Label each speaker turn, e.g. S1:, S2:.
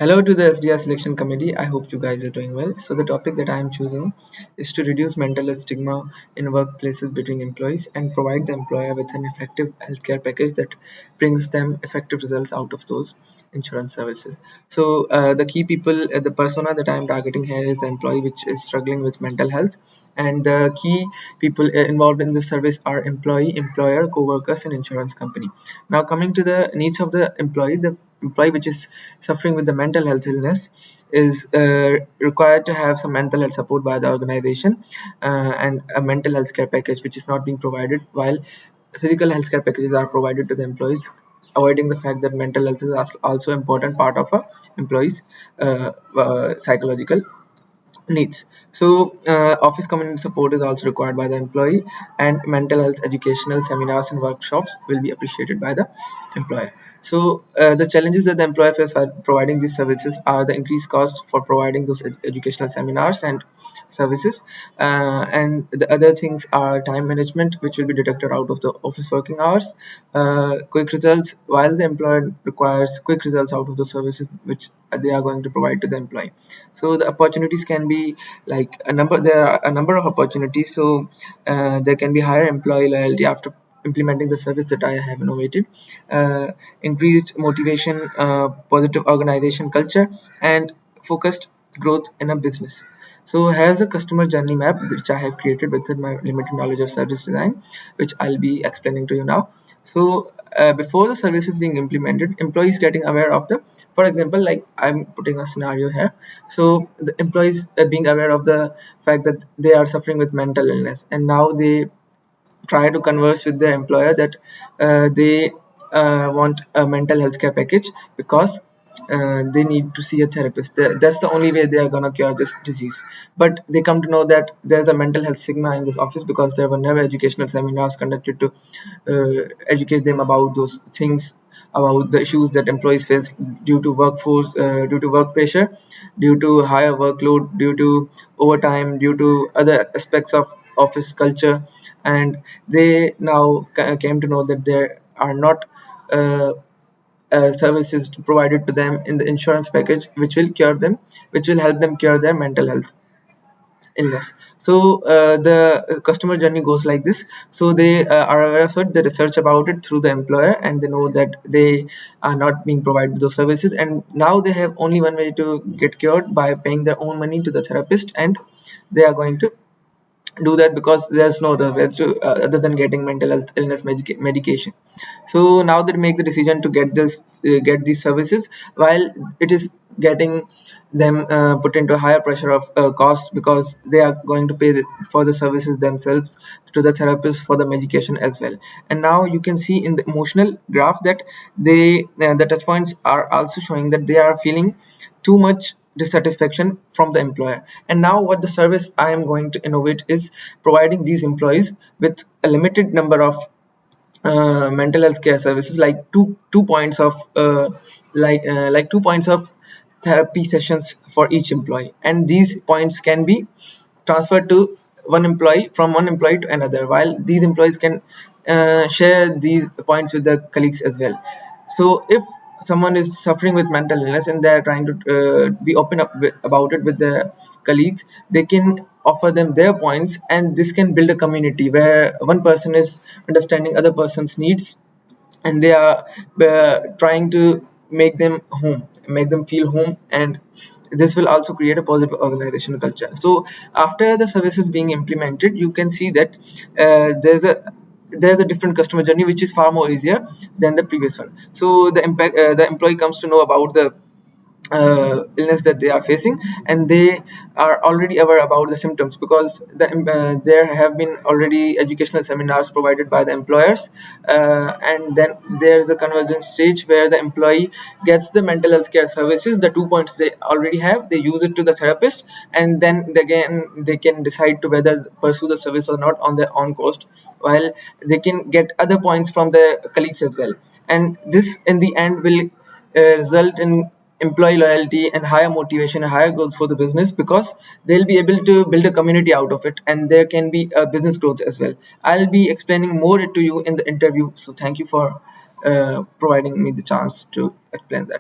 S1: Hello to the SDSI selection committee. I hope you guys are doing well. So the topic that I am choosing is to reduce mental health stigma in workplaces between employees and provide the employer with an effective healthcare package that brings them effective results out of those insurance services. So the key people, the persona that I am targeting here is the employee which is struggling with mental health, and the key people involved in this service are employee, employer, co-workers, and insurance company. Now coming to the needs of the employee which is suffering with the mental health illness is required to have some mental health support by the organization and a mental health care package which is not being provided, while physical health care packages are provided to the employees, avoiding the fact that mental health is also important part of a employee's psychological needs. So office community support is also required by the employee, and mental health educational seminars and workshops will be appreciated by the employer. So the challenges that the employer faces while providing these services are the increased cost for providing those educational seminars and services, and the other things are time management, which will be deducted out of the office working hours, quick results, while the employer requires quick results out of the services which they are going to provide to the employee. So the opportunities can be like there are a number of opportunities. So there can be higher employee loyalty after implementing the service that I have innovated, uh, increased motivation, positive organization culture, and focused growth in a business. So here's a customer journey map which I have created with my limited knowledge of service design, which I'll be explaining to you now. So before the service is being implemented, employees getting aware of the, for example, like I'm putting a scenario here. So the employees being aware of the fact that they are suffering with mental illness, and now they try to converse with their employer that they want a mental health care package because they need to see a therapist. That's the only way they are gonna cure this disease. But they come to know that there's a mental health stigma in this office because there were never educational seminars conducted to educate them about those things, about the issues that employees face due to due to work pressure, due to higher workload, due to overtime, due to other aspects of office culture, and they now came to know that there are not uh, services provided to them in the insurance package which will help them cure their mental health illness. So the customer journey goes like this. So they are aware of it, they research about it through the employer, and they know that they are not being provided those services, and now they have only one way to get cured, by paying their own money to the therapist, and they are going to do that because there's no other way to other than getting mental health illness medication. So now they make the decision to get these services, while it is getting them put into a higher pressure of cost, because they are going to pay for the services themselves to the therapist for the medication as well. And now you can see in the emotional graph that the touch points are also showing that they are feeling too much dissatisfaction from the employer. And now what the service I am going to innovate is providing these employees with a limited number of mental health care services, like two points of like 2 points of therapy sessions for each employee, and these points can be transferred to one employee to another, while these employees can share these points with their colleagues as well. So if someone is suffering with mental illness and they are trying to be open up about it with their colleagues, they can offer them their points, and this can build a community where one person is understanding other person's needs, and they are trying to make them feel home, and this will also create a positive organizational culture. So after the services being implemented, you can see that there's a different customer journey which is far more easier than the previous one. So the employee comes to know about the illness that they are facing, and they are already aware about the symptoms, because there have been already educational seminars provided by the employers, and then there is a convergence stage where the employee gets the mental health care services, the 2 points they already have, they use it to the therapist, and then again they can decide to whether pursue the service or not on their own cost, while they can get other points from their colleagues as well. And this in the end will result in employee loyalty and higher motivation and higher growth for the business, because they'll be able to build a community out of it, and there can be a business growth as well. I'll be explaining more to you in the interview, so thank you for providing me the chance to explain that.